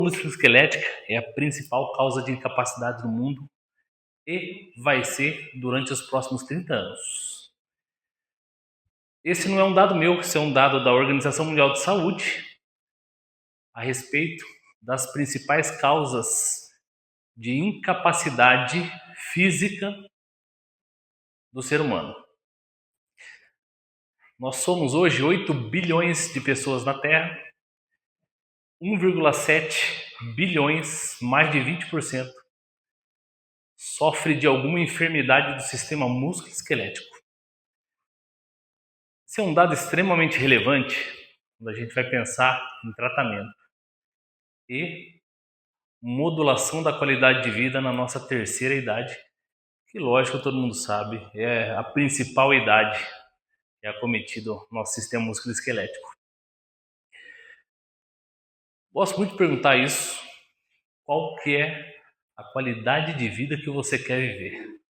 Musculoesquelética é a principal causa de incapacidade no mundo e vai ser durante os próximos 30 anos. Esse não é um dado meu, esse é um dado da Organização Mundial de Saúde a respeito das principais causas de incapacidade física do ser humano. Nós somos hoje 8 bilhões de pessoas na Terra, 1,7 bilhões, mais de 20%, sofre de alguma enfermidade do sistema músculo-esquelético. Esse é um dado extremamente relevante quando a gente vai pensar em tratamento e modulação da qualidade de vida na nossa terceira idade, que, lógico, todo mundo sabe, é a principal idade que é acometido no nosso sistema músculo-esquelético. Gosto muito de perguntar isso, qual que é a qualidade de vida que você quer viver?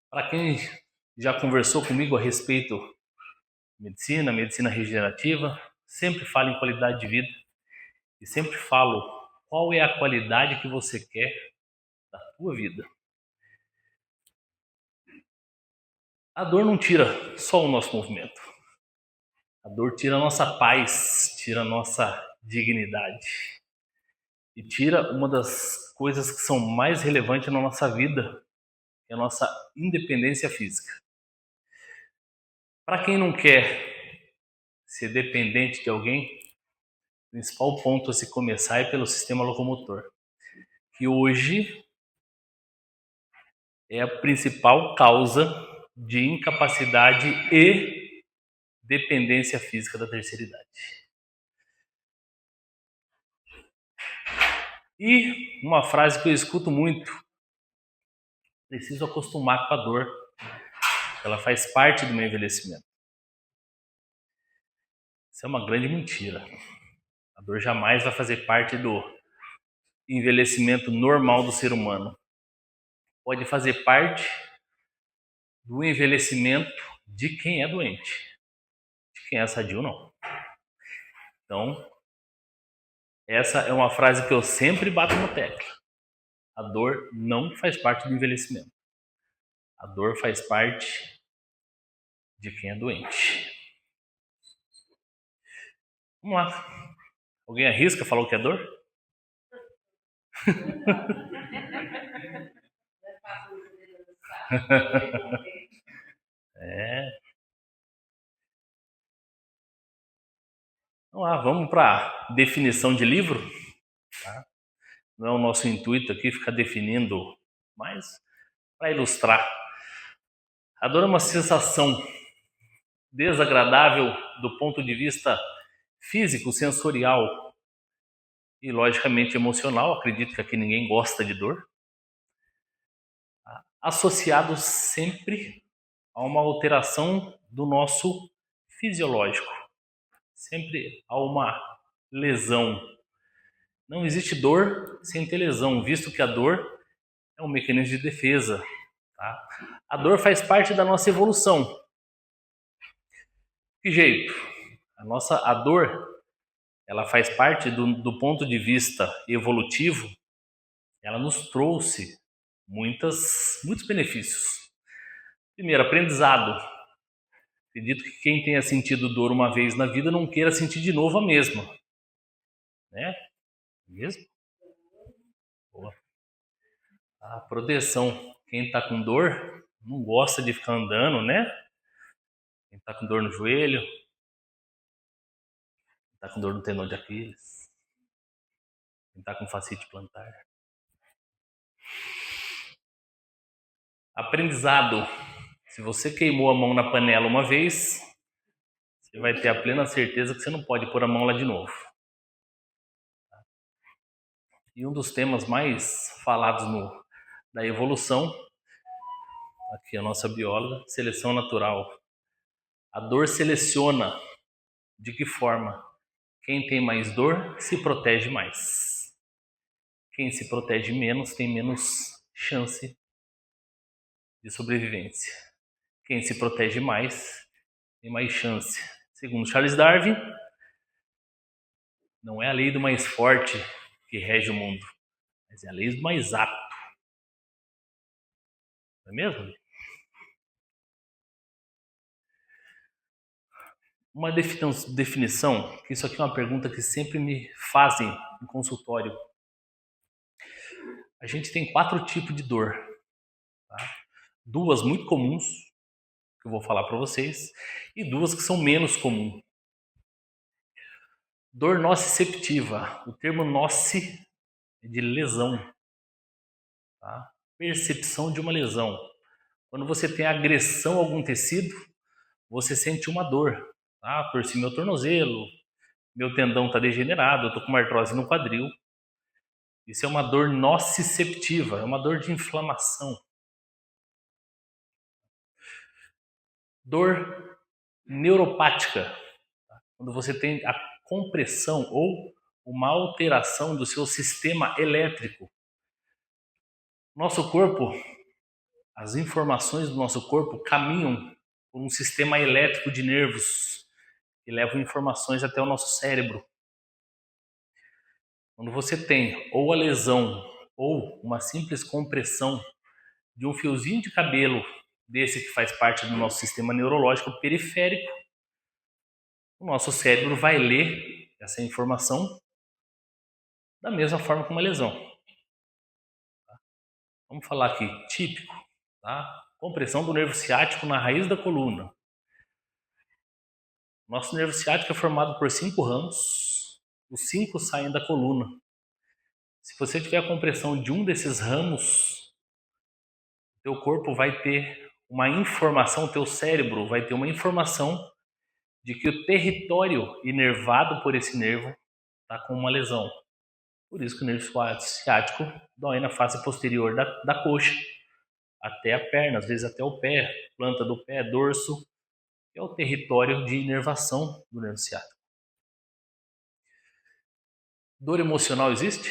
Para quem já conversou comigo a respeito de medicina regenerativa, sempre falo em qualidade de vida e sempre falo qual é a qualidade que você quer da tua vida. A dor não tira só o nosso movimento. A dor tira a nossa paz, tira a nossa dignidade e tira uma das coisas que são mais relevantes na nossa vida, que é a nossa independência física. Para quem não quer ser dependente de alguém, o principal ponto a se começar é pelo sistema locomotor, que hoje é a principal causa de incapacidade e dependência física da terceira idade. E uma frase que eu escuto muito: preciso acostumar com a dor, ela faz parte do meu envelhecimento. Isso é uma grande mentira. A dor jamais vai fazer parte do envelhecimento normal do ser humano. Pode fazer parte do envelhecimento de quem é doente. De quem é sadio, não. Então, essa é uma frase que eu sempre bato no tecla. A dor não faz parte do envelhecimento. A dor faz parte de quem é doente. Vamos lá. Alguém arrisca falar o que é dor? É. Vamos para a definição de livro. Tá? Não é o nosso intuito aqui ficar definindo, mas para ilustrar. A dor é uma sensação desagradável do ponto de vista físico, sensorial e, logicamente, emocional. Acredito que aqui ninguém gosta de dor. Associado sempre a uma alteração do nosso fisiológico, sempre a uma lesão. Não existe dor sem ter lesão, visto que a dor é um mecanismo de defesa. Tá? A dor faz parte da nossa evolução. Que jeito? A dor, ela faz parte do ponto de vista evolutivo, ela nos trouxe muitos benefícios. Primeiro, aprendizado. Acredito que quem tenha sentido dor uma vez na vida não queira sentir de novo a mesma. Né? Mesmo? Boa. A proteção. Quem está com dor não gosta de ficar andando, né? Quem está com dor no joelho, quem está com dor no tendão de Aquiles, quem está com fascite plantar. Aprendizado. Se você queimou a mão na panela uma vez, você vai ter a plena certeza que você não pode pôr a mão lá de novo. E um dos temas mais falados da evolução, aqui a nossa bióloga, seleção natural. A dor seleciona. De que forma? Quem tem mais dor se protege mais. Quem se protege menos tem menos chance de sobrevivência. Quem se protege mais tem mais chance. Segundo Charles Darwin, Não é a lei do mais forte que rege o mundo, mas é a lei do mais apto. Não é mesmo? Uma definição, que isso aqui é uma pergunta que sempre me fazem no consultório. A gente tem 4 tipos de dor. Tá? 2 muito comuns, que eu vou falar para vocês, e 2 que são menos comuns. Dor nociceptiva. O termo nociceptiva é de lesão. Tá? Percepção de uma lesão. Quando você tem agressão a algum tecido, você sente uma dor. Tá? Torci meu tornozelo, meu tendão está degenerado, eu estou com uma artrose no quadril. Isso é uma dor nociceptiva, é uma dor de inflamação. Dor neuropática, quando você tem a compressão ou uma alteração do seu sistema elétrico. Nosso corpo, as informações do nosso corpo caminham por um sistema elétrico de nervos que levam informações até o nosso cérebro. Quando você tem ou a lesão ou uma simples compressão de um fiozinho de cabelo desse que faz parte do nosso sistema neurológico periférico, o nosso cérebro vai ler essa informação da mesma forma que uma lesão. Vamos falar aqui, típico, tá? Compressão do nervo ciático na raiz da coluna. Nosso nervo ciático é formado por 5 ramos, os 5 saem da coluna. Se você tiver a compressão de um desses ramos, teu corpo vai ter uma informação, teu cérebro vai ter uma informação de que o território inervado por esse nervo está com uma lesão. Por isso que o nervo ciático dói na face posterior da coxa, até a perna, às vezes até o pé, planta do pé, dorso, que é o território de inervação do nervo ciático. Dor emocional existe?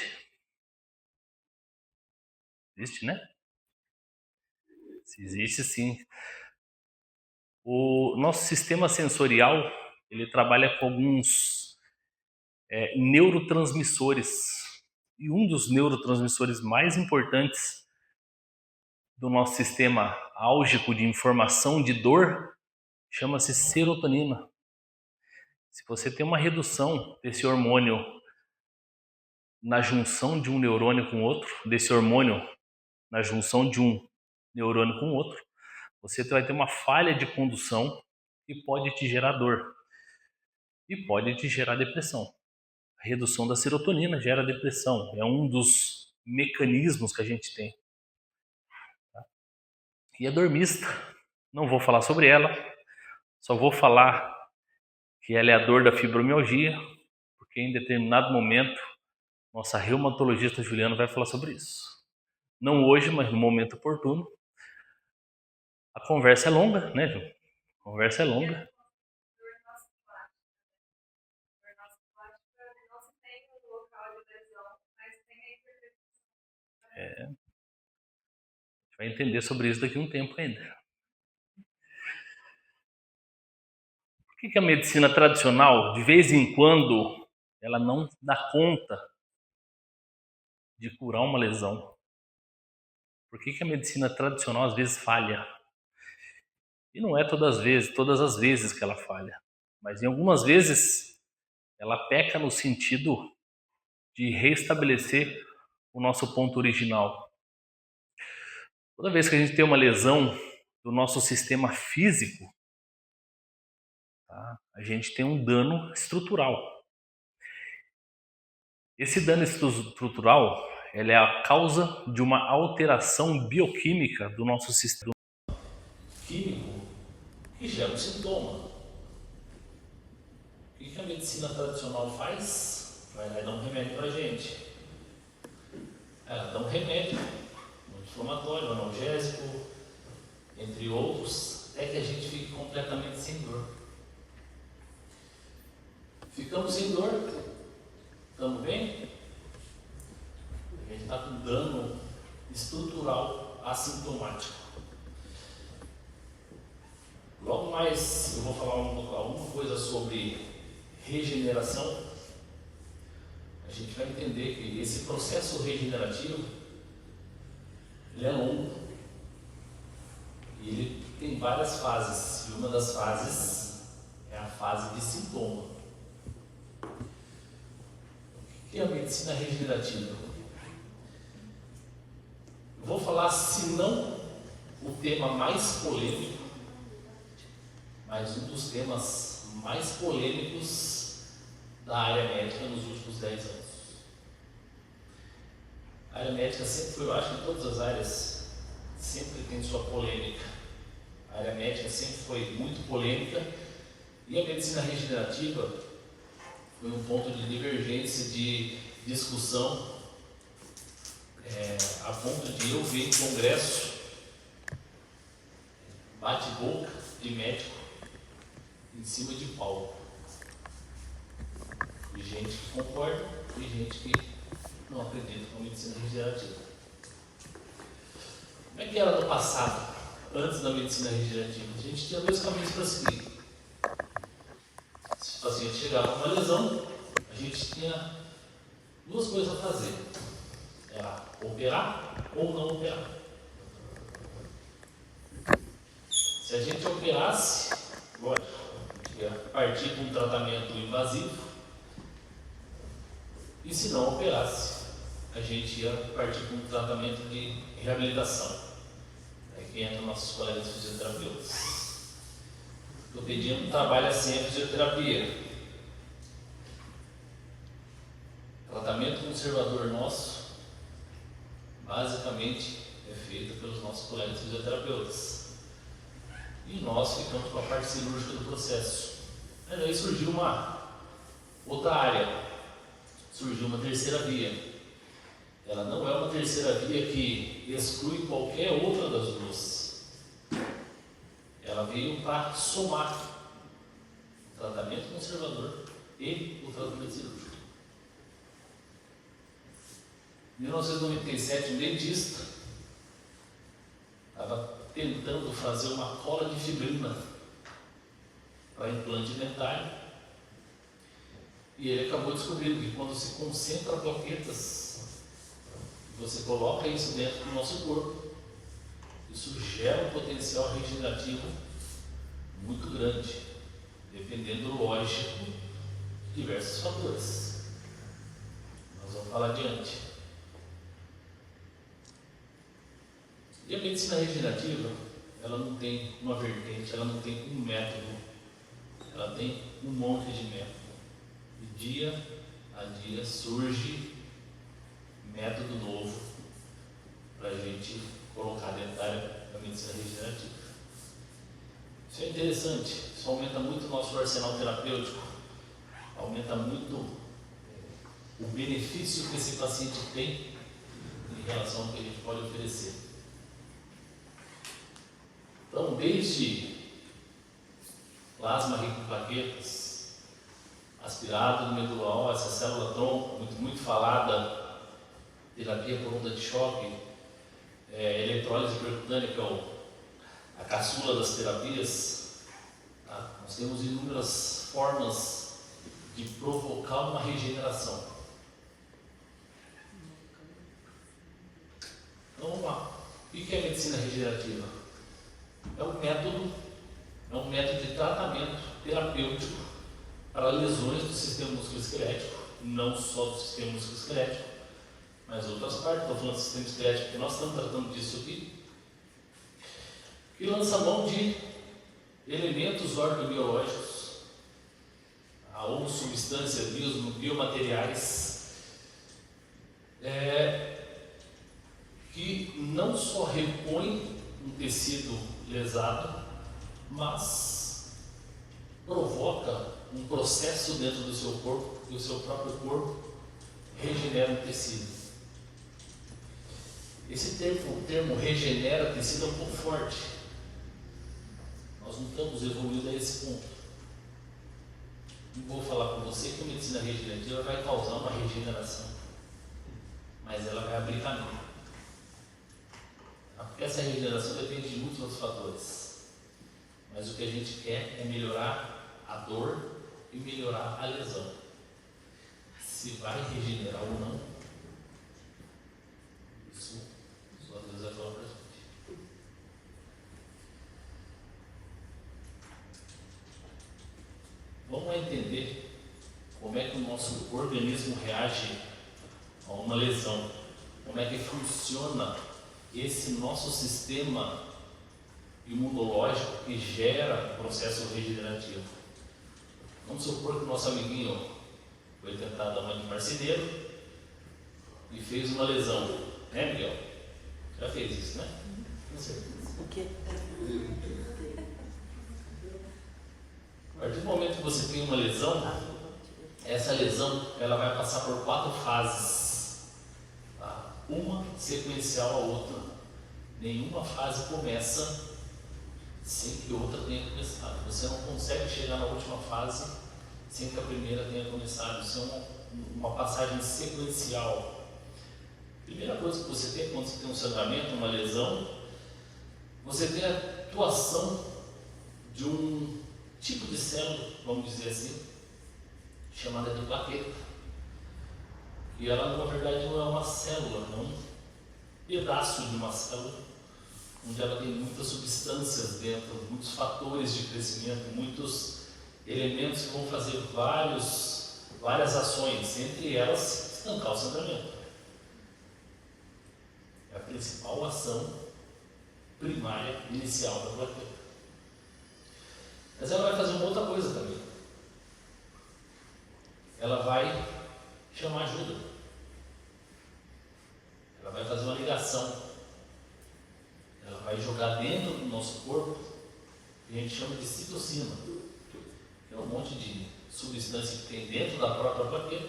Existe, né? Existe sim. O nosso sistema sensorial, ele trabalha com alguns neurotransmissores. E um dos neurotransmissores mais importantes do nosso sistema álgico de informação de dor chama-se serotonina. Se você tem uma redução desse hormônio na junção de um neurônio com outro, desse hormônio na junção de um neurônio com outro, você vai ter uma falha de condução e pode te gerar dor. E pode te gerar depressão. A redução da serotonina gera depressão. É um dos mecanismos que a gente tem. Tá? E a dor mista, não vou falar sobre ela, só vou falar que ela é a dor da fibromialgia, porque em determinado momento nossa reumatologista Juliana vai falar sobre isso. Não hoje, mas no momento oportuno. A conversa é longa, né, Ju? A conversa é longa. A gente vai entender sobre isso daqui a um tempo ainda. Por que a medicina tradicional, de vez em quando, ela não dá conta de curar uma lesão? Por que a medicina tradicional às vezes falha? E não é todas as vezes que ela falha, mas em algumas vezes ela peca no sentido de restabelecer o nosso ponto original. Toda vez que a gente tem uma lesão do nosso sistema físico, tá, a gente tem um dano estrutural. Esse dano estrutural, ele é a causa de uma alteração bioquímica do nosso sistema químico que gera um sintoma. O que a medicina tradicional faz? Vai lá e dá um remédio pra gente. Ela dá um remédio, um inflamatório, um analgésico, entre outros, até que a gente fique completamente sem dor. Ficamos sem dor, estamos bem? A gente está com dano estrutural assintomático. Logo mais eu vou falar alguma coisa sobre regeneração. a gente vai entender que esse processo regenerativo ele é longo e ele tem várias fases, e uma das fases é a fase de sintoma. O que é a medicina regenerativa? Eu vou falar, se não o tema mais polêmico, mas um dos temas mais polêmicos da área médica nos últimos 10 anos. A área médica sempre foi, eu acho que em todas as áreas, sempre tem sua polêmica. A área médica sempre foi muito polêmica e a medicina regenerativa foi um ponto de divergência, de discussão, a ponto de eu ver em congresso bate-boca de médico em cima de palco. E gente que concorda e gente que não acredita com a medicina regenerativa. Como é que era no passado, antes da medicina regenerativa? A gente tinha dois caminhos para seguir. Se o paciente chegava com uma lesão, a gente tinha duas coisas a fazer. Era operar ou não operar. Se a gente operasse, lógico, a gente ia partir para um tratamento invasivo. E se não operasse, a gente ia partir para um tratamento de reabilitação. Aí que entra nossos colegas fisioterapeutas. Eu pedi um trabalho sem a fisioterapia. Tratamento conservador nosso, basicamente, é feito pelos nossos colegas fisioterapeutas. E nós ficamos com a parte cirúrgica do processo. Mas aí surgiu uma outra área. Surgiu uma terceira via. Ela não é uma terceira via que exclui qualquer outra das duas. Ela veio para somar o tratamento conservador e o tratamento cirúrgico. Em 1997, um dentista estava tentando fazer uma cola de fibrina para implante dentário. E ele acabou descobrindo que quando se concentra plaquetas, você coloca isso dentro do nosso corpo, isso gera um potencial regenerativo muito grande, dependendo, lógico, de diversos fatores. Nós vamos falar adiante. E a medicina regenerativa, ela não tem uma vertente, ela não tem um método, ela tem um monte de métodos. E dia a dia surge método novo para a gente colocar dentro da medicina regenerativa. Isso é interessante, isso aumenta muito o nosso arsenal terapêutico, aumenta muito o benefício que esse paciente tem em relação ao que a gente pode oferecer. Então, desde plasma rico em plaquetas, aspirado no medula óssea, célula tronco, muito falada, terapia por onda de choque, eletrólise percutânea, que é a caçula das terapias. Tá? Nós temos inúmeras formas de provocar uma regeneração. Então vamos lá. O que é a medicina regenerativa? É um método de tratamento terapêutico para lesões do sistema musculoesquelético, não só do sistema musculoesquelético, mas outras partes. Estou falando do sistema esquelético porque nós estamos tratando disso aqui. E lança mão de elementos ortobiológicos, ou substâncias biomateriais, que não só repõem um tecido lesado, mas provoca um processo dentro do seu corpo, e o seu próprio corpo regenera um tecido. Esse termo regenera tecido é um pouco forte. Nós não estamos evoluindo a esse ponto. Não vou falar para você que a medicina regenerativa vai causar uma regeneração, mas ela vai abrir caminho. Porque essa regeneração depende de muitos outros fatores. Mas o que a gente quer é melhorar a dor e melhorar a lesão. se vai regenerar ou não, isso só Deus é fala pra gente. Vamos entender como é que o nosso organismo reage a uma lesão, como é que funciona esse nosso sistema imunológico que gera o processo regenerativo. Vamos supor que o nosso amiguinho foi tentar dar uma de marceneiro e fez uma lesão, né, Miguel? Já fez isso, né? Com certeza. O quê? A partir do momento que você tem uma lesão, essa lesão ela vai passar por 4 fases, tá? Uma sequencial à outra. Nenhuma fase começa sem que outra tenha começado. Você não consegue chegar na última fase sem que a primeira tenha começado. Isso é uma passagem sequencial. Primeira coisa que você tem quando você tem um sangramento, uma lesão, você tem a atuação de um tipo de célula, vamos dizer assim, chamada de plaqueta. E ela, na verdade, não é uma célula, é um pedaço de uma célula, onde ela tem muitas substâncias dentro, muitos fatores de crescimento, muitos elementos que vão fazer várias ações, entre elas estancar o sangramento. É a principal ação primária inicial da plaqueta. Mas ela vai fazer uma outra coisa também. Ela vai chamar ajuda. Ela vai fazer uma ligação. Ela vai jogar dentro do nosso corpo, que a gente chama de citocina, que é um monte de substância que tem dentro da própria plaqueta,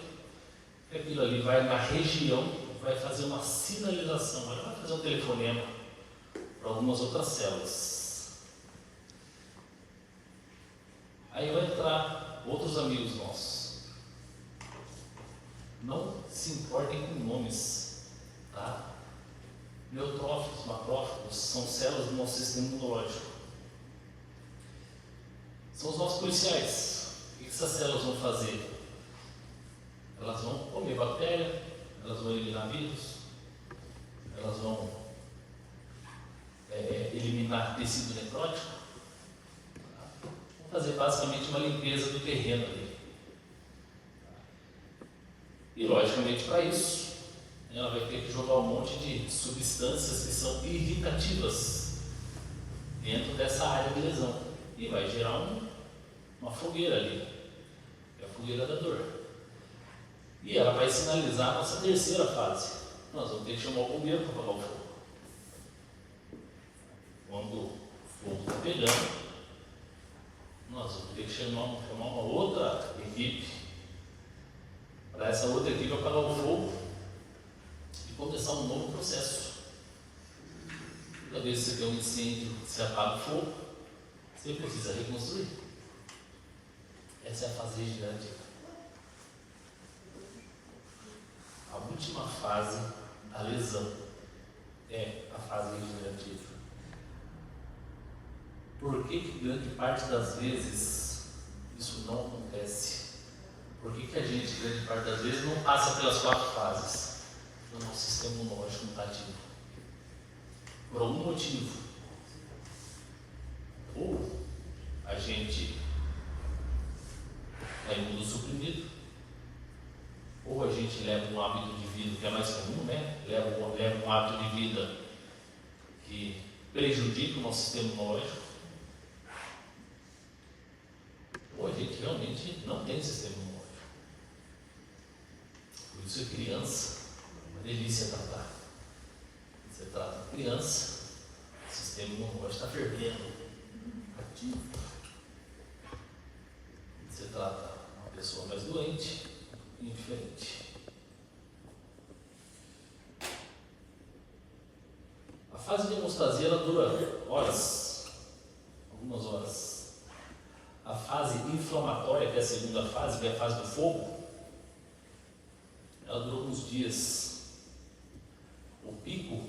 e aquilo ali vai na região, vai fazer uma sinalização, ela vai fazer um telefonema para algumas outras células. Aí vai entrar outros amigos nossos. Não se importem com nomes, tá? Neutrófilos, macrófagos são células do nosso sistema imunológico. São os nossos policiais. O que essas células vão fazer? Elas vão comer bactéria, elas vão eliminar vírus, elas vão eliminar tecido necrótico, vão fazer basicamente uma limpeza do terreno ali. E logicamente para isso, ela vai ter que jogar um monte de substâncias que são irritativas dentro dessa área de lesão. E vai gerar uma fogueira ali, que é a fogueira da dor. E ela vai sinalizar a nossa terceira fase. Nós vamos ter que chamar o bombeiro para apagar o fogo. Quando o fogo está pegando, nós vamos ter que chamar uma outra equipe, para essa outra equipe apagar o fogo e começar um novo processo. Toda vez que você tem um incêndio, você apaga o fogo, você precisa reconstruir. Essa é a fase regenerativa. A última fase da lesão é a fase regenerativa. Por que grande parte das vezes isso não acontece? Por que a gente, grande parte das vezes, não passa pelas 4 fases? O nosso sistema imunológico não está ativo. Por algum motivo. Ou a gente é imunossuprimido, ou a gente leva um hábito de vida que é mais comum, né? Leva um hábito de vida que prejudica o nosso sistema imunológico, ou a gente realmente não tem sistema imunológico. Por isso é criança, é uma delícia tratar. Você trata a criança, o sistema imunológico está fervendo, ativo. Você trata uma pessoa mais doente, indiferente. A fase de hemostasia ela dura horas, algumas horas. A fase inflamatória, que é a segunda fase, que é a fase do fogo, ela dura alguns dias. O pico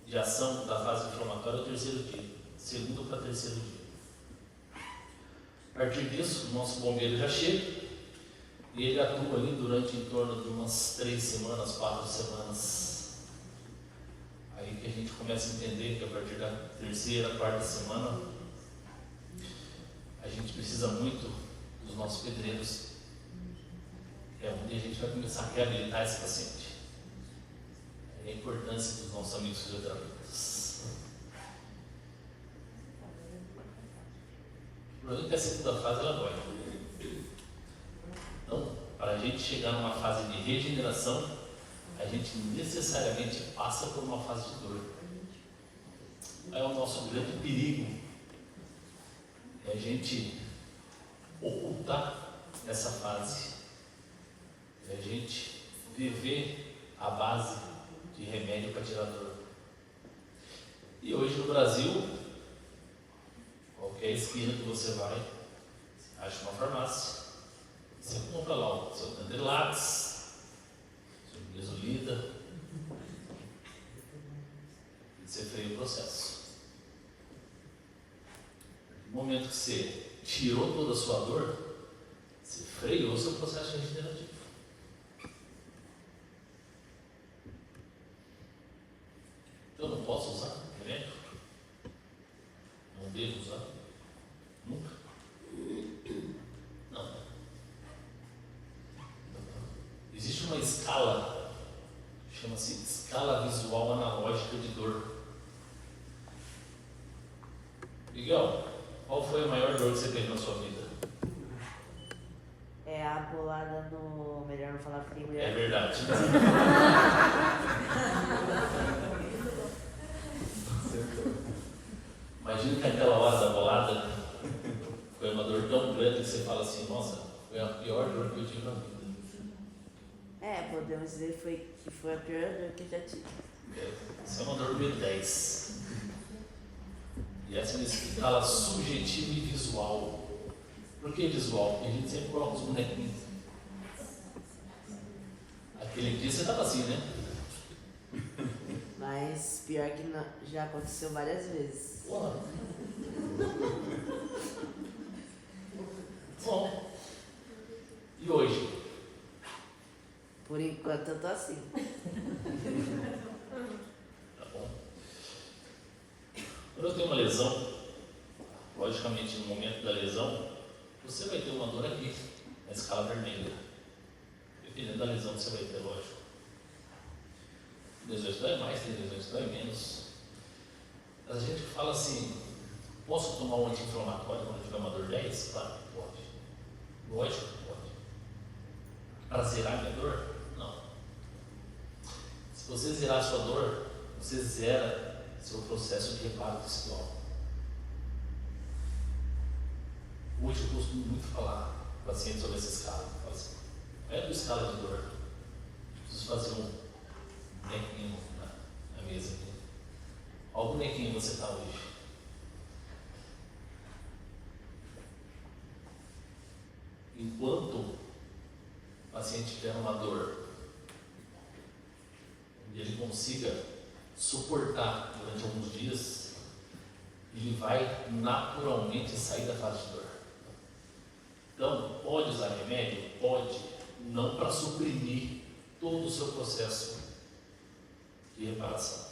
de ação da fase inflamatória é o terceiro dia, segundo para terceiro dia. A partir disso, o nosso bombeiro já chega E ele atua ali durante em torno de umas 3 semanas, 4 semanas. Aí que a gente começa a entender que a partir da terceira, quarta semana, a gente precisa muito dos nossos pedreiros. É onde a gente vai começar a reabilitar esse paciente. É a importância dos nossos amigos fisioterapeutas. O problema é que a segunda fase ela dói. Então, para a gente chegar numa fase de regeneração, a gente necessariamente passa por uma fase de dor. É o nosso grande perigo, é a gente ocultar essa fase, é a gente viver à base de remédio para tirar dor. E hoje no Brasil, qualquer esquina que você vai, acha uma farmácia, você compra lá o seu Tantrilax, seu Mesolida, e você freia o processo. No momento que você tirou toda a sua dor, você freou o seu processo regenerativo. Eu não posso usar remédio? Não devo usar? Nunca? Não. Existe uma escala, chama-se escala visual analógica de dor. Miguel, qual foi a maior dor que você teve na sua vida? É a bolada no... Melhor não falar frio. É verdade. Imagina que aquela hora da bolada foi uma dor tão grande que você fala assim, nossa, foi a pior dor que eu tive na vida. É, podemos dizer que foi a pior dor que eu já tive. Isso é uma dor B10. E essa é uma escala subjetiva e visual. Por que visual? Porque a gente sempre coloca os bonequinhos. Aquele dia você estava assim, né? Mas pior que não, já aconteceu várias vezes. Porra. Bom. E hoje? Por enquanto eu tô assim. Tá bom. Quando eu tenho uma lesão, logicamente no momento da lesão, você vai ter uma dor aqui, na escala vermelha. Dependendo da lesão que você vai ter, lógico. Lesões dói mais, tem lesões que dói menos. Mas a gente fala assim, posso tomar um anti-inflamatório quando tiver uma dor 10? Claro que pode. Lógico que pode. Para zerar minha dor? Não. Se você zerar a sua dor, você zera seu processo de reparo textual. Hoje eu costumo muito falar com pacientes sobre essa escala. Falo assim, é uma escala de dor. Preciso fazer um bonequinho na mesa aqui. Olha o bonequinho que você está hoje. Enquanto o paciente tiver uma dor, onde ele consiga suportar durante alguns dias, ele vai naturalmente sair da fase de dor. Então, pode usar remédio? Pode, não para suprimir todo o seu processo de reparação,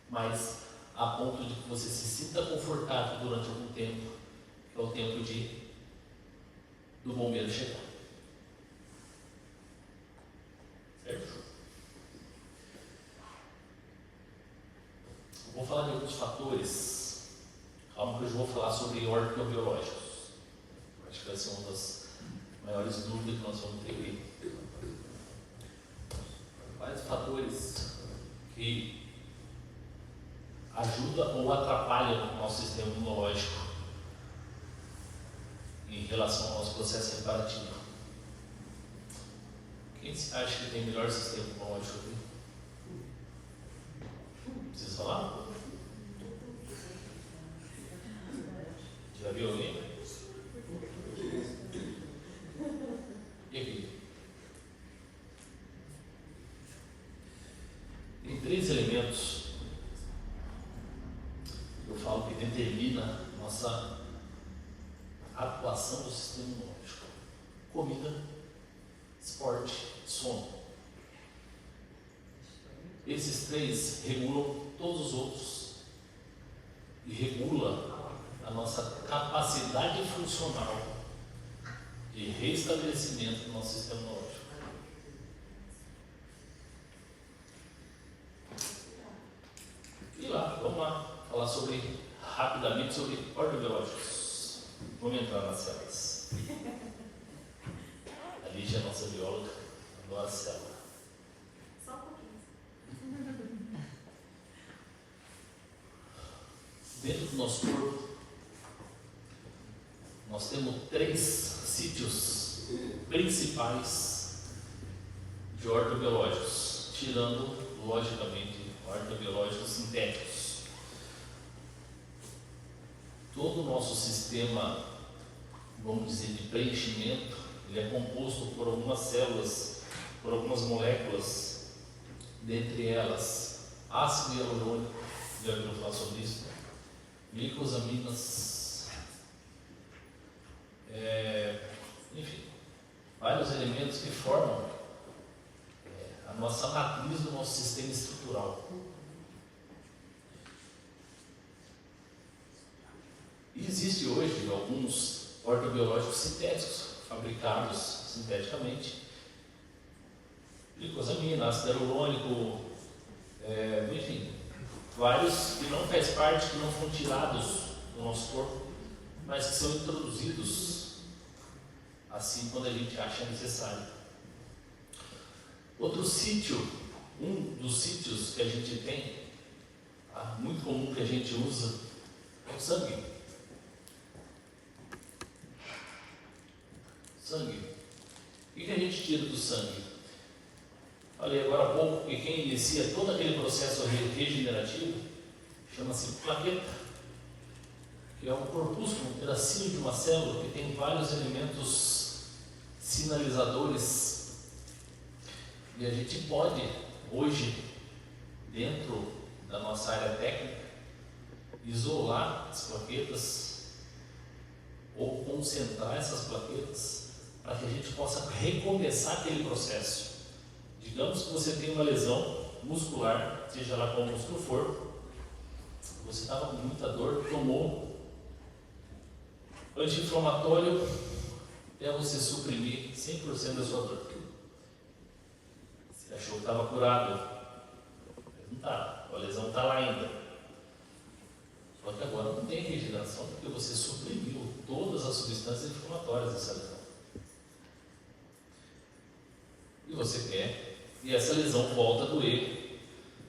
mas a ponto de que você se sinta confortável durante algum tempo, que é o tempo do bombeiro chegar. Certo? Vou falar de alguns fatores. Calma que eu já vou falar sobre ortobiológicos. Acho que vai ser uma das maiores dúvidas que nós vamos ter aí. Quais fatores que ajudam ou atrapalham o nosso sistema imunológico em relação ao nosso processo reparativo? Quem acha que tem melhor sistema imunológico aqui? Precisa falar? Já viu alguém? E aqui? Tem 3 elementos que eu falo que determina nossa atuação do sistema imunológico: comida, Esses três regulam todos os outros e regula a nossa capacidade funcional de restabelecimento do nosso sistema imunológico. E lá, vamos lá, falar rapidamente sobre ortobiológicos. Vamos entrar nas células. A Lígia, nossa bióloga, adora a célula. Só um pouquinho. Dentro do nosso corpo, nós temos 3 sítios principais de ortobiológicos, tirando, logicamente, ortobiológicos sintéticos. Todo o nosso sistema, vamos dizer, de preenchimento, ele é composto por algumas células, por algumas moléculas, dentre elas ácido hialurônico, já ouviu falar sobre isso, glicosaminas, enfim, vários elementos que formam a nossa matriz do nosso sistema estrutural. E existe hoje alguns ortobiológicos sintéticos, fabricados sinteticamente, glicosamina, ácido hialurônico, enfim, vários que não faz parte, que não foram tirados do nosso corpo, mas que são introduzidos assim quando a gente acha necessário. Outro sítio, um dos sítios que a gente tem, muito comum que a gente usa, é o sangue. Sangue. O que a gente tira do sangue? Falei agora há pouco que quem inicia todo aquele processo regenerativo chama-se plaqueta, que é um corpúsculo, um pedacinho de uma célula que tem vários elementos sinalizadores. E a gente pode, hoje, dentro da nossa área técnica, isolar as plaquetas ou concentrar essas plaquetas para que a gente possa recomeçar aquele processo. Digamos que você tem uma lesão muscular, seja lá qual músculo for, você estava com muita dor, tomou anti-inflamatório até você suprimir 100% da sua dor. Você achou que estava curado, mas não está, a lesão está lá ainda. Só que agora não tem regeneração porque você suprimiu todas as substâncias inflamatórias dessa lesão. E você quer, e essa lesão volta a doer.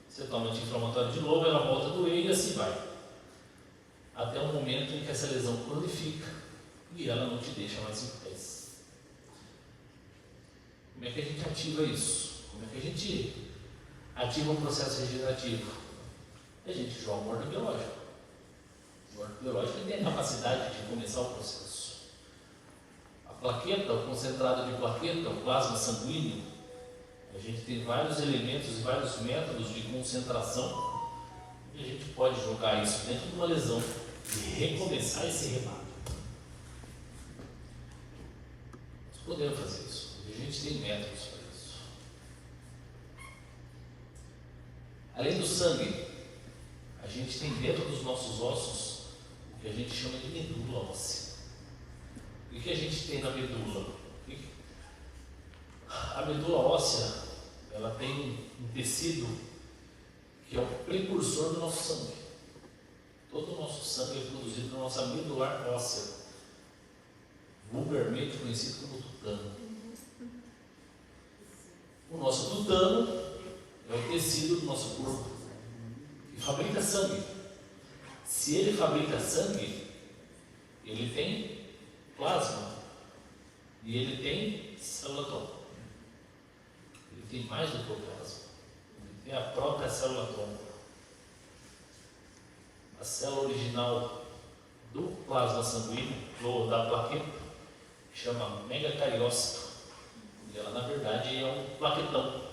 Você toma anti-inflamatório de novo, ela volta a doer e assim vai. Até o momento em que essa lesão cronifica e ela não te deixa mais em paz. Como é que a gente ativa isso? Como é que a gente ativa um processo regenerativo? A gente joga um ortobiológico. O ortobiológico tem a capacidade de começar o processo. A plaqueta, o concentrado de plaqueta, o plasma sanguíneo, a gente tem vários elementos e vários métodos de concentração e a gente pode jogar isso dentro de uma lesão e recomeçar esse remate. Nós podemos fazer isso, a gente tem métodos para isso. Além do sangue, a gente tem dentro dos nossos ossos o que a gente chama de medula óssea. O que a gente tem na medula? A medula óssea, ela tem um tecido que é o precursor do nosso sangue. Todo o nosso sangue é produzido na nossa medular óssea, vulgarmente conhecido como tutano. O nosso tutano é o tecido do nosso corpo que fabrica sangue. Se ele fabrica sangue, ele tem plasma e ele tem célula-tronco. Ele tem mais do que o plasma. Ele tem a própria célula-tronco. A célula original do plasma sanguíneo, ou da plaqueta, chama megacariócito. E ela, na verdade, é um plaquetão.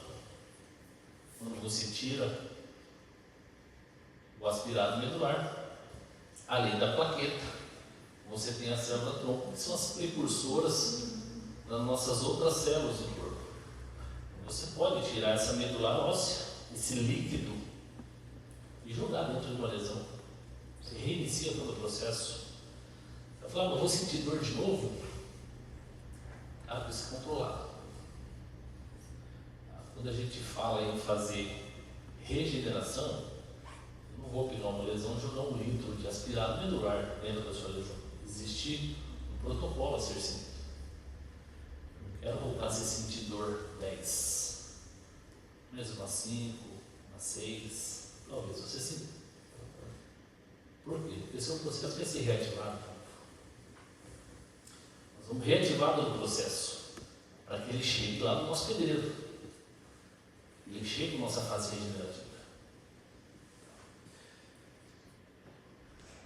Quando você tira o aspirado medular, além da plaqueta, você tem a célula-tronco, que são as precursoras das nossas outras células do corpo. Você pode tirar essa medular óssea e esse líquido e jogar dentro de uma lesão. Você reinicia todo o processo. Eu falava, eu vou sentir dor de novo? Precisa controlar. Quando a gente fala em fazer regeneração, eu não vou pegar uma lesão e jogar 1 litro de aspirado medular dentro da sua lesão. Existe um protocolo a ser seguido. Não quero voltar a sentir dor 10, mas uma 5, uma 6, talvez você sinta. Por quê? Porque esse é um processo vai ser reativado. Nós vamos reativar todo o processo para que ele chegue lá no nosso pedreiro. E ele chegue na nossa fase regenerativa.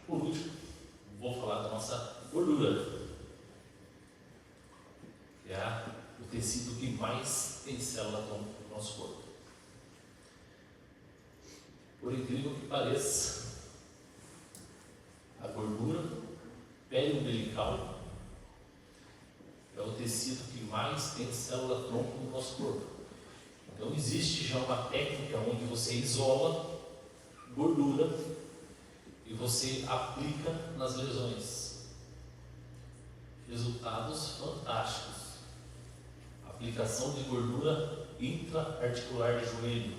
Por último, vou falar da nossa gordura, que é o tecido que mais tem célula atômica no nosso corpo. Por incrível que pareça, a gordura periumbilical é o tecido que mais tem célula tronco no nosso corpo. Então existe já uma técnica onde você isola gordura e você aplica nas lesões. Resultados fantásticos. Aplicação de gordura intra-articular de joelho.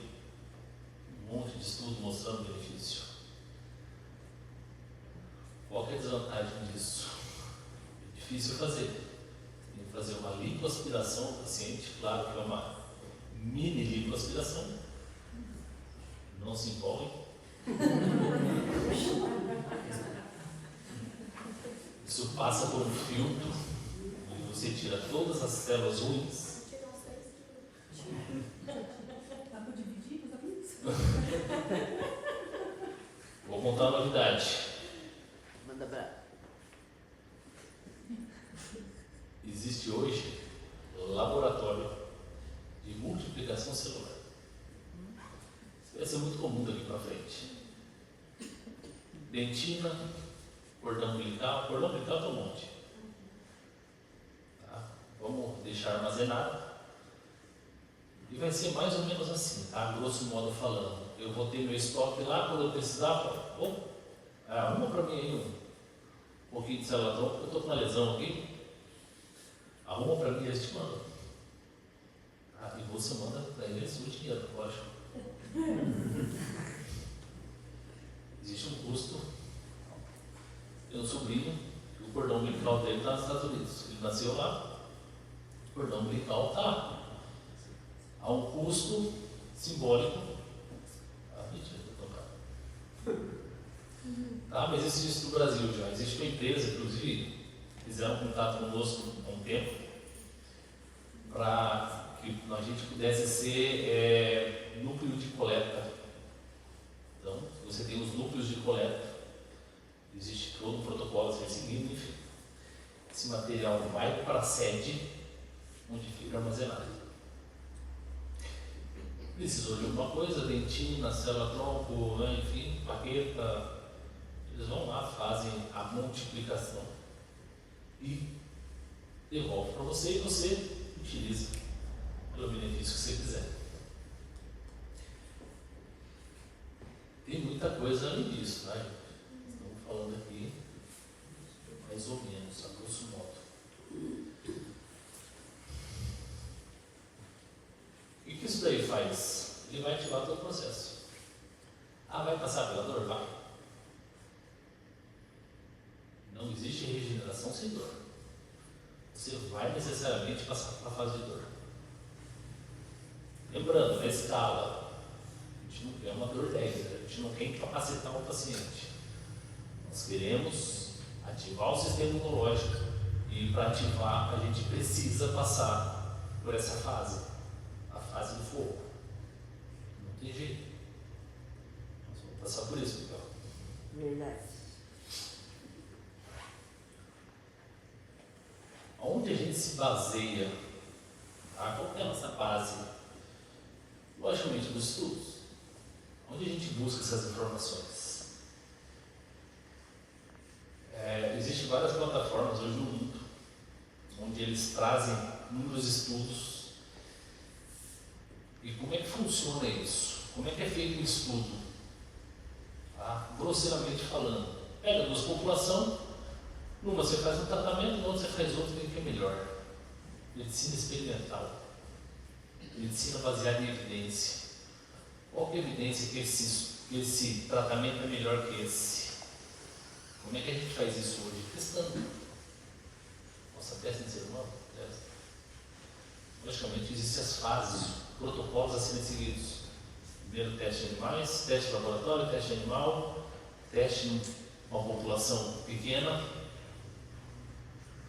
Um monte de estudo mostrando benefício. Qual que é a desvantagem disso? É difícil fazer. Tem que fazer uma lipoaspiração do paciente, claro que é uma mini lipoaspiração. Não se empolguem. Isso passa por um filtro e você tira todas as células ruins. Vou tirar uns 10 quilos. Dá para dividir com os amigos? Vou contar uma novidade. Manda pra. Existe hoje laboratório de multiplicação celular. Isso vai ser muito comum daqui para frente. Dentina, cordão umbilical tem um monte. Tá? Vamos deixar armazenado. E vai ser mais ou menos assim, tá? Grosso modo falando. Eu vou ter meu estoque lá, quando eu precisar, arruma para mim aí um pouquinho de célula tronco, eu estou com uma lesão aqui. Arruma para mim e eles te mandam. E você manda para eles o dinheiro, lógico. Existe um custo. Tem um sobrinho, que o cordão umbilical dele está nos Estados Unidos. Ele nasceu lá, o cordão umbilical está lá. Há um custo simbólico. Mentira, estou tocando. Tá, mas isso existe no Brasil já. Existe uma empresa, inclusive, fizeram contato conosco há um tempo, para que a gente pudesse ser núcleo de coleta. Então, você tem os núcleos de coleta, existe todo um protocolo a ser seguido, enfim. Esse material vai para a sede, onde fica armazenado. Precisou de alguma coisa, dentina, célula tronco, enfim, plaqueta, eles vão lá, fazem a multiplicação e devolve para você e você utiliza pelo benefício que você quiser. Tem muita coisa além disso, tá? Estamos falando aqui mais ou menos, a grosso modo. O que isso daí faz? Ele vai ativar todo o processo. Vai passar pela dor? Vai. Não existe regeneração sem dor. Você vai necessariamente passar pela fase de dor. Lembrando, na escala, a gente não quer uma dor 10, né? A gente não quer incapacitar o paciente. Nós queremos ativar o sistema imunológico e para ativar a gente precisa passar por essa fase, a fase do fogo. Não tem jeito. Nós vamos passar por isso, Miguel. Verdade. Onde a gente se baseia? Qual é a nossa base? Logicamente, nos estudos. Onde a gente busca essas informações? Existem várias plataformas hoje no mundo, onde eles trazem inúmeros estudos. E como é que funciona isso? Como é que é feito um estudo? Tá? Grosseiramente falando, pega duas populações, numa você faz um tratamento, na outra você faz outro que é melhor. Medicina experimental, medicina baseada em evidência. Qual que é a evidência que esse tratamento é melhor que esse? Como é que a gente faz isso hoje? Testando. Nossa, testa em ser humano? Testa. Logicamente, existem as fases, protocolos a serem seguidos. Primeiro teste em animais, teste em laboratório, teste em animal, teste em uma população pequena,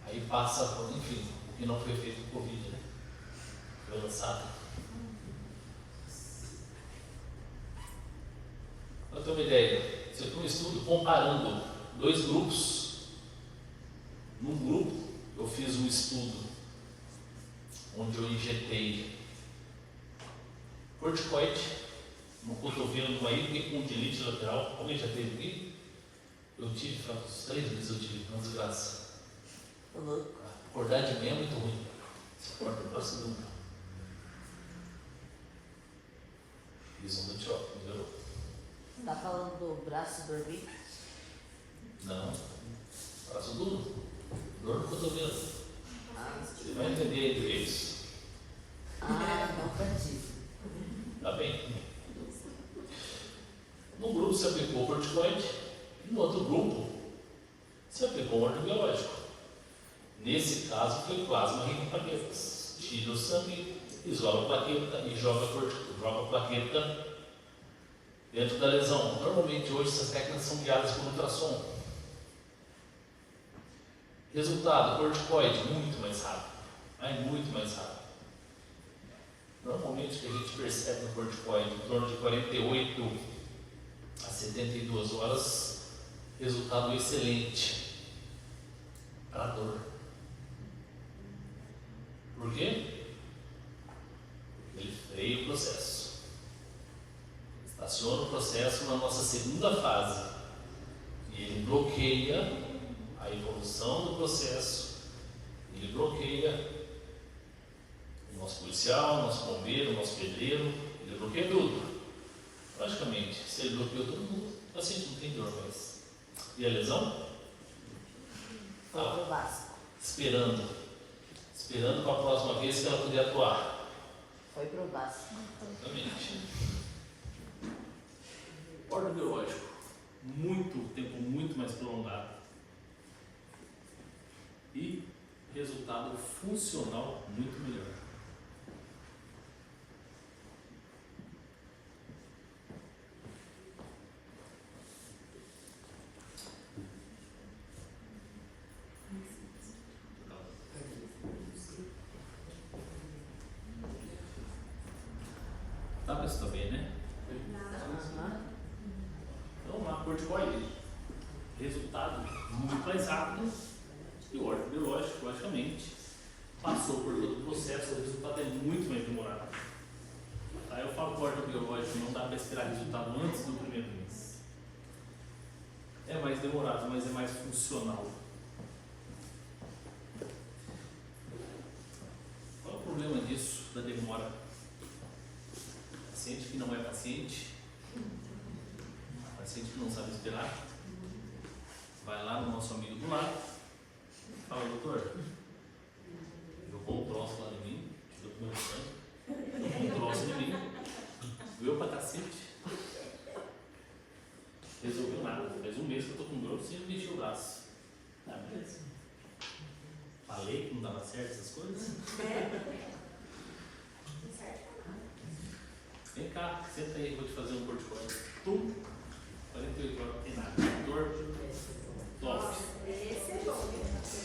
aí passa por, enfim, o que não foi feito com o Covid, né? Foi lançado. Para ter uma ideia, você tem um estudo comparando dois grupos. Num grupo, eu fiz um estudo onde eu injetei corticoide no cotovelo de uma epicondilite lateral. Alguém já teve aqui? Eu tive, faz uns 3 meses eu tive, uma desgraça. Acordar de manhã é muito ruim. Você acorda para se dormir. Fiz um do choque, melhorou. Tá falando do braço dormir? Não, braço duro, dor no cotovelo. Ah, Você vai entender entre eles. não preciso. Tá bem? Num grupo você aplicou corticoide, e no outro grupo você aplicou um antibiótico. Nesse caso foi plasma rico em plaquetas. Tira o sangue, isola a plaqueta e joga a plaqueta dentro da lesão. Normalmente hoje essas técnicas são guiadas por ultrassom. Resultado, corticoide muito mais rápido. Muito mais rápido. Normalmente o que a gente percebe no corticoide, em torno de 48 a 72 horas, resultado excelente para a dor. Por quê? Ele freia o processo. Estaciona o processo na nossa segunda fase. E ele bloqueia a evolução do processo. Ele bloqueia o nosso policial, o nosso bombeiro, o nosso pedreiro. Ele bloqueia tudo. Logicamente, se ele bloqueou todo mundo, o paciente não tem dor mais. E a lesão? Foi pro básico. Esperando para a próxima vez que ela puder atuar. Foi pro básico. Exatamente. Ordem biológico. Tempo muito mais prolongado. E resultado funcional muito melhor. Tá, mas está bem, né? Então, uma corticoide, resultado muito mais rápido, e o ordem biológico, logicamente, passou por todo o processo, o resultado é muito mais demorado. Tá? Eu falo que o ordem biológico não dá para esperar resultado antes do primeiro mês. É mais demorado, mas é mais funcional. Qual é o problema disso, da demora? Paciente que não é paciente, paciente que não sabe esperar, vai lá no nosso amigo do lado, fala, doutor, jogou um troço lá em mim, tirou o meu sangue, jogou um troço em mim, doeu pra cacete, resolveu nada, faz um mês que eu tô com dor, sempre mexi o braço. Ah, beleza. Falei que não dava certo essas coisas? Vem cá, senta aí, vou te fazer um corticoide. 48 horas, não tem nada. Dor, top. Esse é bom.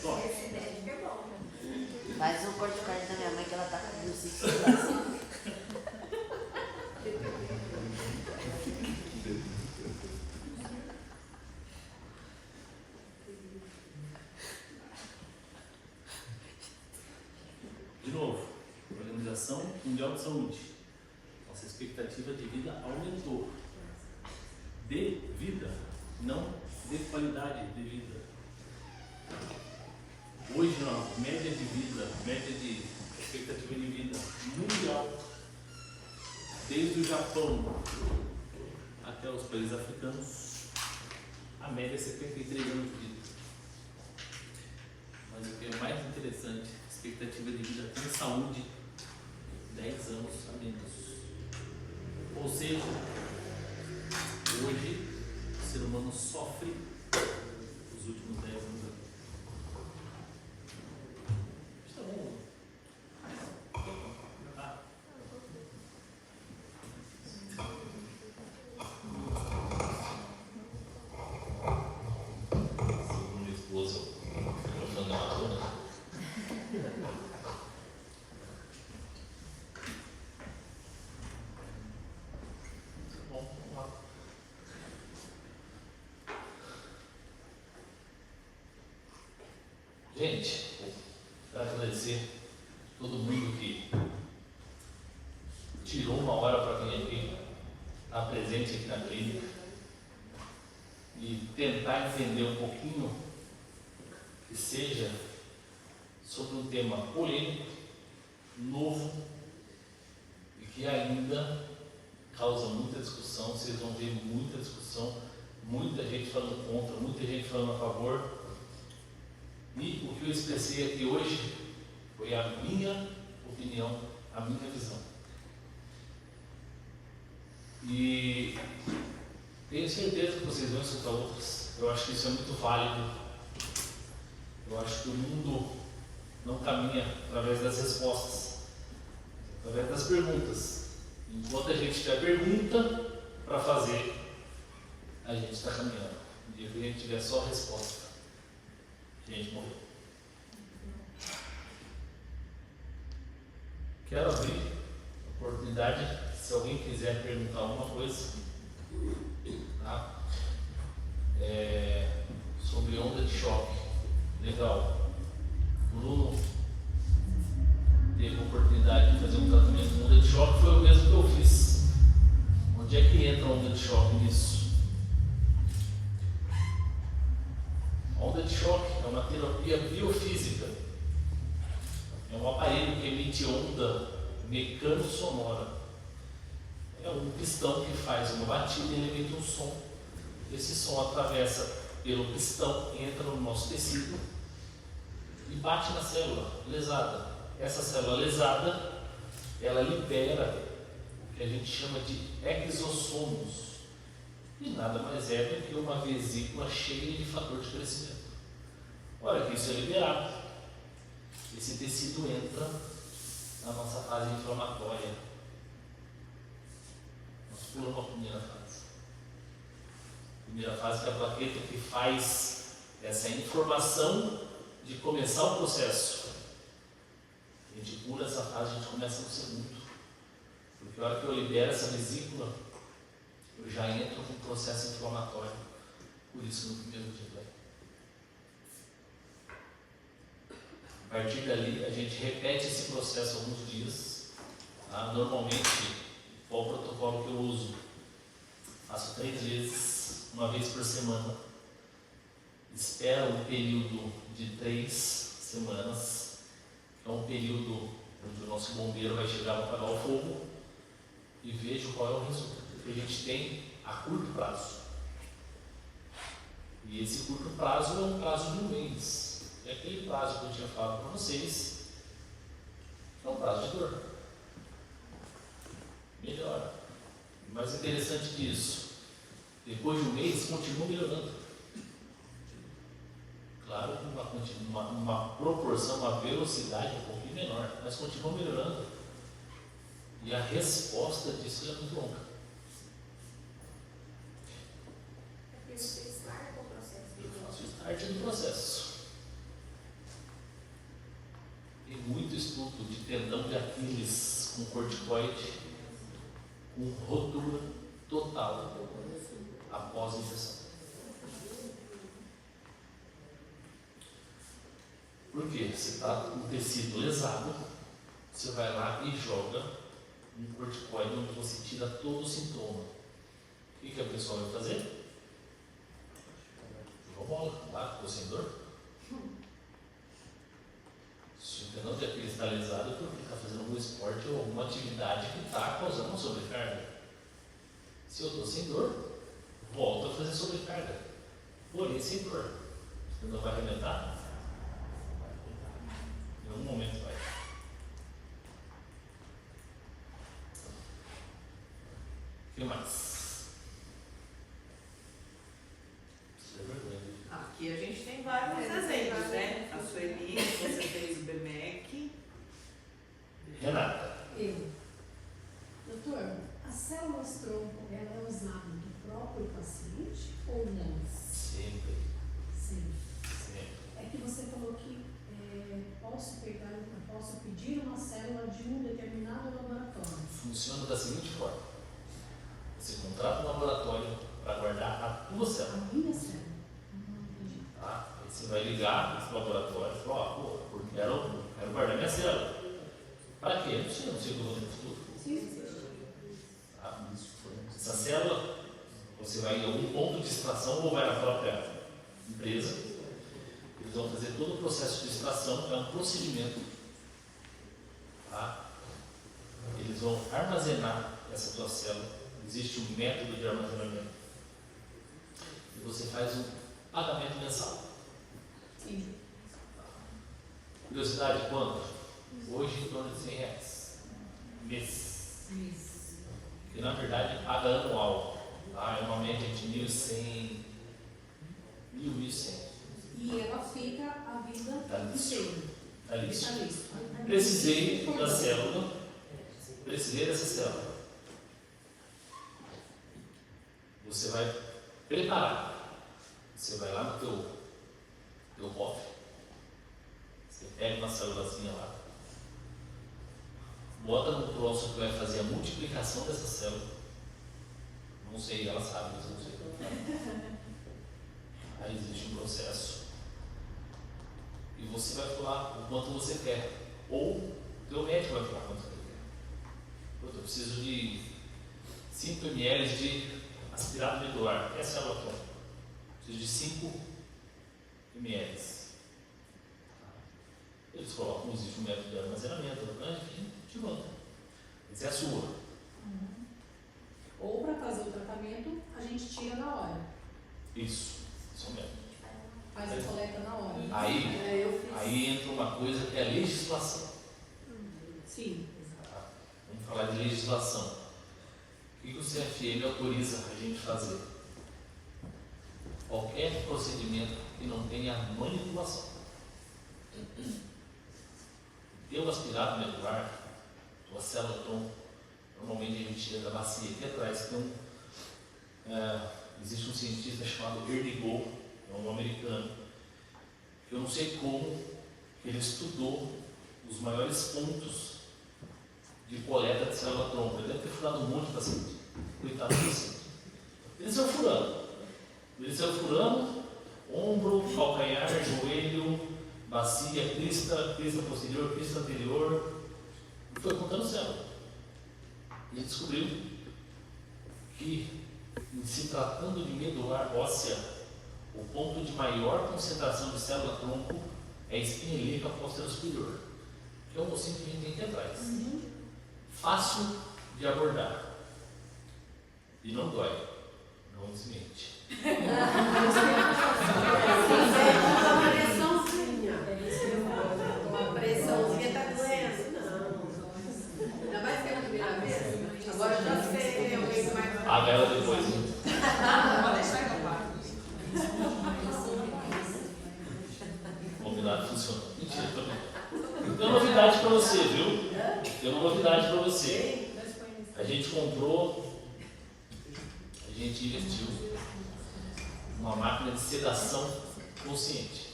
Top. Esse médico é bom. Faz um corticoide da minha mãe que ela tá com bursite de braço. De novo, Organização Mundial de Saúde. Nossa expectativa de vida aumentou. De vida, não de qualidade de vida. Hoje, a média de vida, média de expectativa de vida mundial, desde o Japão. Japão até os países africanos, a média é 73 anos de vida. Mas o que é mais interessante, a expectativa de vida com saúde, 10 anos a menos. Ou seja, hoje o ser humano sofre os últimos 10 anos da vida. Está bom. Ah. Minha esposa, eu falando da Madonna. Bom, vamos lá. Gente, quero agradecer todo mundo que tirou uma hora para vir aqui, estar presente aqui na clínica e tentar entender um pouquinho que seja sobre um tema polêmico, novo e que ainda causa muita discussão. Vocês vão ver muita discussão, muita gente falando contra, muita gente falando a favor. E o que eu expressei aqui hoje foi a minha opinião, a minha visão. E tenho certeza que vocês vão escutar outras. Eu acho que isso é muito válido. Eu acho que o mundo não caminha através das respostas, através das perguntas. Enquanto a gente tiver pergunta para fazer, a gente está caminhando. No dia que a gente tiver só resposta, a gente morreu. Quero abrir a oportunidade, se alguém quiser perguntar alguma coisa, tá? Sobre onda de choque. Legal. O Bruno teve a oportunidade de fazer um tratamento de onda de choque, foi o mesmo que eu fiz. Onde é que entra a onda de choque nisso? A onda de choque é uma terapia biofísica. É um aparelho que emite onda mecano-sonora. É um pistão que faz uma batida e ele emite um som. Esse som atravessa pelo pistão, entra no nosso tecido e bate na célula lesada. Essa célula lesada, ela libera o que a gente chama de exossomos. E nada mais é do que uma vesícula cheia de fator de crescimento. Olha que isso é liberado. Esse tecido entra na nossa fase inflamatória. Nós pulamos a primeira fase. A primeira fase que é a plaqueta que faz essa informação de começar o processo. A gente pula essa fase, a gente começa no segundo. Porque a hora que eu libero essa vesícula, eu já entro com um processo inflamatório. Por isso no primeiro dia vai. A partir dali, a gente repete esse processo alguns dias. Tá? Normalmente, qual o protocolo que eu uso? Faço 3 vezes, uma vez por semana. Espero um período de 3 semanas, que é um período onde o nosso bombeiro vai chegar para apagar o fogo, e vejo qual é o resultado que a gente tem a curto prazo. E esse curto prazo é um prazo de um mês. É aquele prazo que eu tinha falado para vocês, é um prazo de dor. Melhora. O mais interessante disso, depois de um mês, continua melhorando. Claro que uma proporção, uma velocidade um pouquinho menor, mas continua melhorando. E a resposta disso é muito longa. Eu faço Start do processo. Tem muito estudo de tendão de Aquiles com corticoide, com rotura total após a injeção. Por quê? Você está com o tecido lesado, você vai lá e joga um corticoide onde você tira todo o sintoma. O que a pessoa vai fazer? Jogou bola, lá, ficou sem dor. Se o tendão de Aquiles está lesado, é porque está fazendo algum esporte ou alguma atividade que está causando uma sobrecarga. Se eu estou sem dor, volto a fazer sobrecarga. Porém, sem dor. Você não vai arrebentar? Em algum momento vai. O que mais? Isso é vergonha. Aqui a gente tem vários exemplos, né? A Sueli, você fez o BMEC. Renata. Eu. Doutor, a célula-tronco, ela é usada do próprio paciente ou não? Sempre. Sim. Sempre. É que você falou que posso pedir uma célula de um determinado laboratório. Funciona da seguinte forma: você contrata um laboratório para guardar a tua A célula. minha célula. Entendi. Tá? Aí você vai ligar para esse laboratório e falar: porque quero guardar minha célula. Para quê? Não sei o que eu vou ter no futuro. Sim. Tá? Essa célula, você vai em algum ponto de extração ou vai na própria empresa. Eles vão fazer todo o processo de extração, é um procedimento. Tá? Eles vão armazenar essa tua célula. Existe um método de armazenamento. E você faz um pagamento mensal. Sim. Curiosidade quanto? Hoje em torno de R$100 mês. Isso. Que na verdade paga anual. Tá? É uma média de 1.100, 1.100. E ela fica a vida Tá listo. inteira. Tá listo. Está listo. Precisei da célula. Precisei dessa célula. Você vai preparar. Você vai lá no teu cofre. Você pega uma célulazinha lá. Bota no troço que vai fazer a multiplicação dessa célula. Não sei, ela sabe, mas eu não sei. Aí existe um processo. E você vai falar o quanto você quer. Ou o teu médico vai falar quanto você quer. Eu preciso de 5 ml de aspirado medular. Essa é a célula. Preciso de 5 ml. Eles colocam, existe um método de armazenamento, enfim, te manda. Essa é a sua. Ou para fazer o tratamento, a gente tira na hora. Isso é o método. Faz a coleta na hora. Aí entra uma coisa que é a legislação. Sim. Tá? Vamos falar de legislação. O que o CFM autoriza a gente fazer? Qualquer procedimento que não tenha manipulação. Teu aspirado medular, tua célula tronco, normalmente a gente tira da bacia aqui atrás. Então, existe um cientista chamado Ernie Gold, é um americano, que eu não sei como ele estudou os maiores pontos de coleta de célula tronco. Ele deve ter furado um monte de paciente. Coitado do paciente. Ele saiu furando ombro, calcanhar, joelho, bacia, crista posterior, crista anterior, e foi contando célula. E ele descobriu que, em se tratando de medular óssea, o ponto de maior concentração de célula tronco é a espinha ilíaca posterior superior, que é o mocinho que a gente tem aqui atrás. Fácil de abordar. E não dói. Não desmente. Uma pressãozinha tá doendo, não. Ainda mais que é a primeira vez. Agora eu já sei, eu vejo mais. Paga ela depois, hein? Pode deixar que eu pago. Combinado funciona. Mentira, tô brincando. Tem uma novidade pra você, viu? Tem uma novidade pra você. A gente comprou, a gente investiu uma máquina de sedação consciente.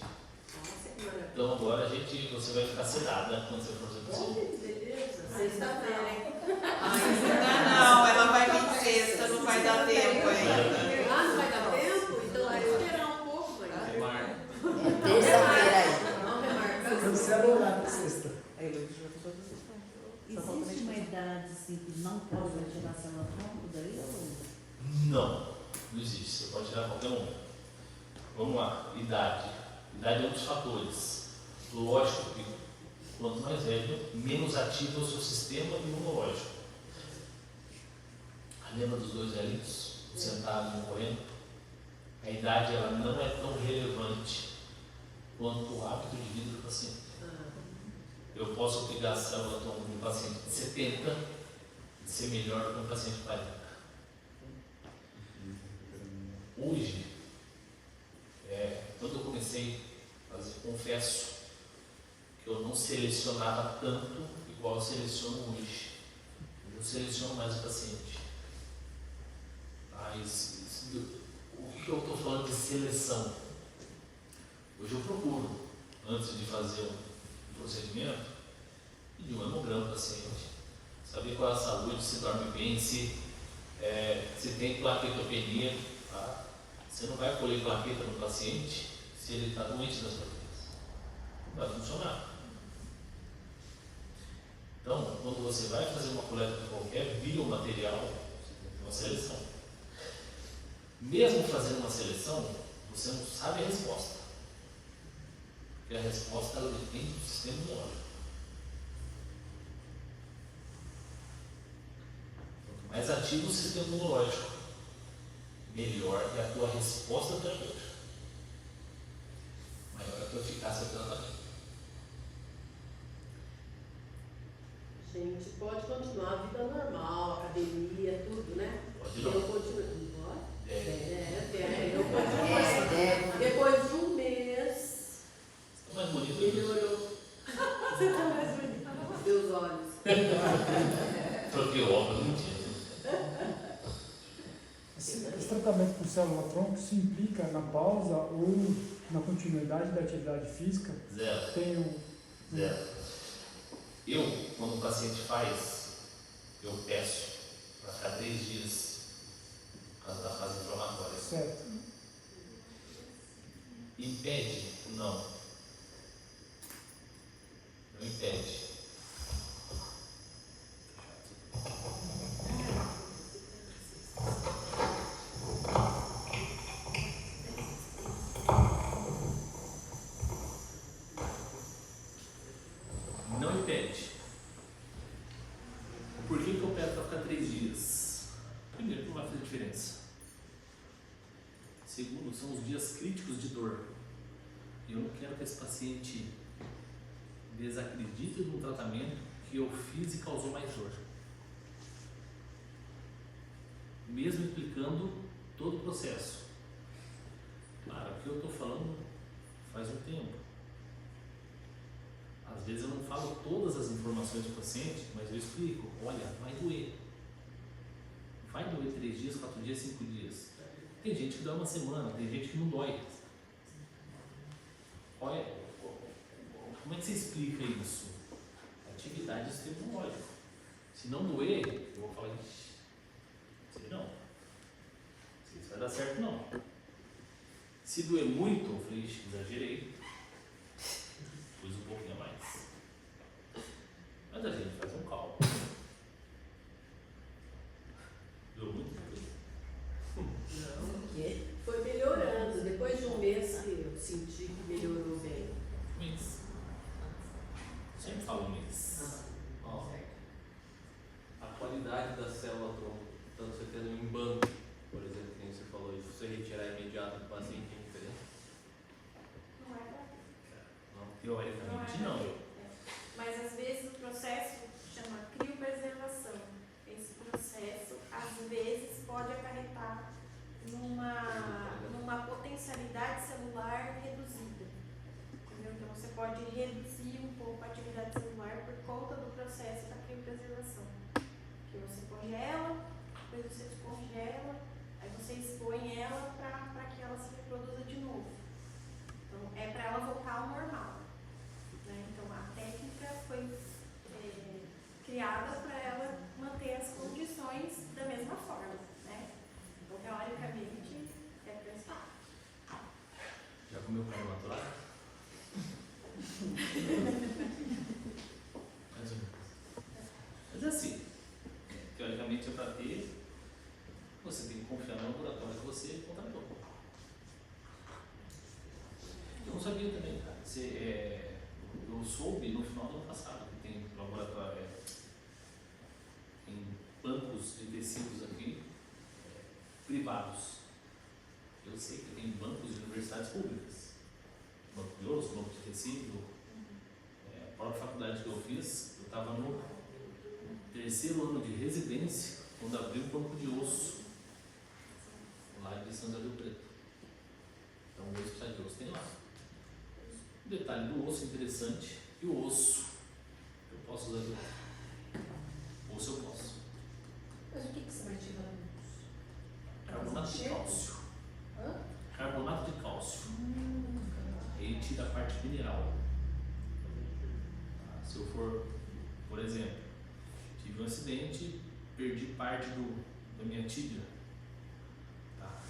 Então agora você vai ficar sedada quando você for sedada. Sexta-feira, hein? Não, ela vai vir sexta, não vai dar tempo ainda. Ah, não vai dar tempo? Então vai esperar um pouco, mãe. Terça-feira aí. Vamos remarcar. Cancela o horário de sexta. Existe uma idade assim que não pode tirar a célula tronco daí ou? Não existe. Você pode tirar a qualquer momento. Vamos lá. Idade. Idade é um dos fatores. Lógico que quanto mais velho, menos ativo é o seu sistema imunológico. Lembra dos dois velhinhos sentados no correndo? A idade ela não é tão relevante quanto o hábito de vida do paciente. Eu posso pegar a célula-tronco de um paciente de 70 e ser melhor do que um paciente de 40. Hoje, quando eu comecei a fazer, confesso que eu não selecionava tanto igual eu seleciono hoje. Eu seleciono mais o paciente. O que eu estou falando de seleção? Hoje eu procuro, antes de fazer um procedimento, pedir um hemograma para o paciente, saber qual é a saúde, se dorme bem, se tem plaquetopenia. Tá? Você não vai colher plaqueta no paciente se ele está doente das plaquetas. Não vai funcionar. Então, quando você vai fazer uma coleta de qualquer biomaterial, você tem que ter uma seleção. Mesmo fazendo uma seleção, você não sabe a resposta. Porque a resposta ela depende do sistema imunológico. Quanto mais ativo o sistema imunológico, melhor é a tua resposta terapêutica. Maior é a tua eficácia do tratamento. Gente, pode continuar a vida normal, academia, tudo, né? Pode não. Eu continuo. Pode? Eu É, continuo. deve. Depois de um mês, Está mais bonito que melhorou. Você está mais bonito. Seus olhos. troquei o óculos, não tinha. Esse tratamento com célula-tronco se implica na pausa ou na continuidade da atividade física? Zero. Tem um... Zero. Quando o paciente faz, eu peço para ficar 3 dias por causa da fase inflamatória. Certo. Impede? Não. Não impede. Não impede. Por que eu peço para ficar 3 dias? Primeiro, não vai fazer diferença. Segundo, são os dias críticos de dor. Eu não quero que esse paciente desacredite no tratamento que eu fiz e causou mais dor. Mesmo implicando todo o processo. Claro, o que eu estou falando faz um tempo. Às vezes eu não falo todas as informações do paciente, mas eu explico. Olha, vai doer. Vai doer 3 dias, 4 dias, 5 dias. Tem gente que dói uma semana, tem gente que não dói. Olha, como é que você explica isso? Atividade do sistema imunológico. Se não doer, eu vou falar, ixi, sei não. Se isso vai dar certo, não. Se doer muito, eu falei, ixi, exagerei. Pus um pouquinho a mais. Mas a gente faz um cálculo. Deu muito doer. Foi melhorando. Depois de um mês que eu senti que melhorou bem. Mês. Sempre falo mês. Ó, a qualidade da célula-tronco, tanto você tendo um banco, por exemplo, que você falou, e você retirar imediato do paciente, é diferente? Não é pra Não? Teoricamente, não. Mas às vezes o processo chama criopreservação. Esse processo, às vezes, pode acarretar numa potencialidade celular reduzida. Entendeu? Então você pode reduzir um pouco a atividade celular por conta do processo da criopreservação. Que você congela, depois você descongela, aí você expõe ela para que ela se reproduza de novo. Então é para ela voltar ao normal. Né? Então a técnica foi criada para ela manter as condições da mesma forma. Né? Então teoricamente é para estar. Já comeu carne maturada? Mais ou menos. Mas assim, teoricamente é para ter, você tem que confiar no laboratório que você contratou. Eu não sabia também, cara. Eu soube no final do ano passado que tem laboratório, tem bancos de tecidos aqui privados. Eu sei que tem bancos de universidades públicas, banco de osso, banco de tecido. A própria faculdade que eu fiz, eu estava no 3º ano de residência quando abriu o banco de osso lá de São José do Preto. Então o hospital de osso tem lá. O detalhe do osso interessante, e o osso eu posso usar do osso, eu posso. Mas o que você vai tirar do osso? Carbonato de cálcio. Hã? Carbonato de cálcio. Ele tira a parte mineral. Se eu for, por exemplo, tive um acidente, perdi parte da minha tíbia, tá?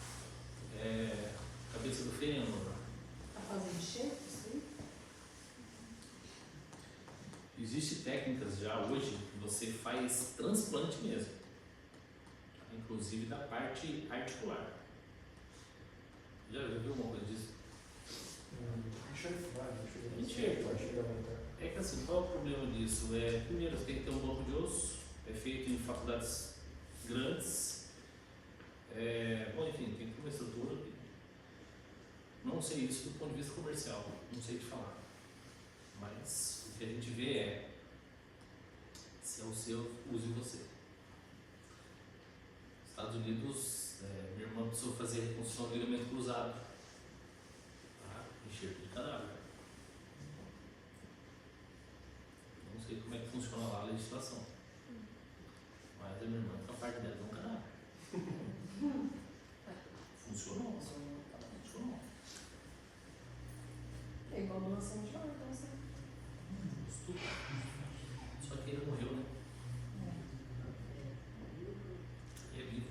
Cabeça do fêmur. Tá fazendo enxerto, sim? Existem técnicas já hoje que você faz transplante mesmo, tá? Inclusive da parte articular. Já viu alguma coisa disso? Enxerto. É que assim, qual é o problema disso? Primeiro, você tem que ter um banco de osso, é feito em faculdades grandes, bom, enfim, tem que ter uma estrutura. Não sei isso do ponto de vista comercial, não sei te falar. Mas o que a gente vê se é o seu, use você. Estados Unidos, minha irmã precisou fazer reconstrução de ligamento cruzado, tá? Enxerto de cadáver. Não sei como é que funciona lá a legislação, mas a minha irmã, a parte dela é um cadáver. Funcionou. É igual doação de órgãos, né? Só que ele morreu, né? E é vivo.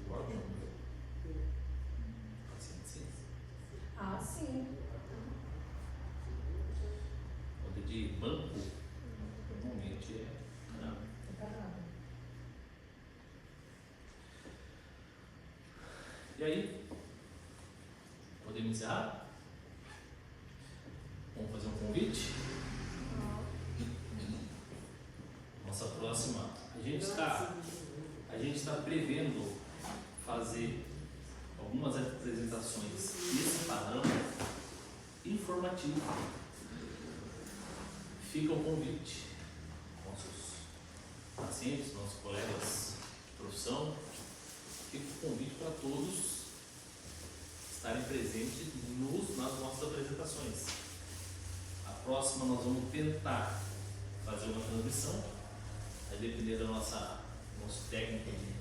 O órgão morreu. Paciente sim. Ah, sim. Quando de banco, normalmente é cadáver. É cadáver. E aí, podemos encerrar? Vamos fazer um convite? Nossa próxima. A gente está prevendo fazer algumas apresentações desse padrão informativo. Fica o convite. Nossos pacientes, nossos colegas de profissão, fica o convite para todos estarem presentes nas nossas apresentações. A próxima nós vamos tentar fazer uma transmissão, vai depender da nosso técnico de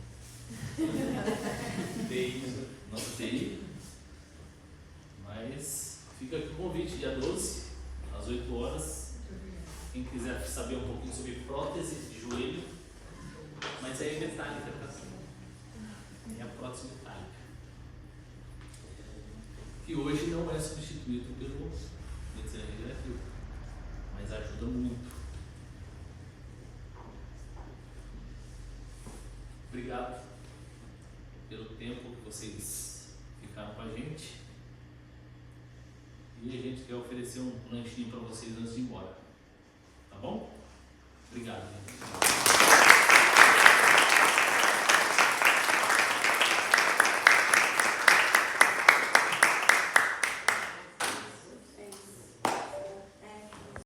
TI, nosso TI, mas fica aqui o convite, dia 12, às 8 horas. Quem quiser saber um pouquinho sobre prótese de joelho, mas é metálica, tá? É a prótese metálica, que hoje não é substituído pelo medicina regenerativa, mas ajuda muito. Obrigado pelo tempo que vocês ficaram com a gente, e a gente quer oferecer um lanchinho para vocês antes de ir embora.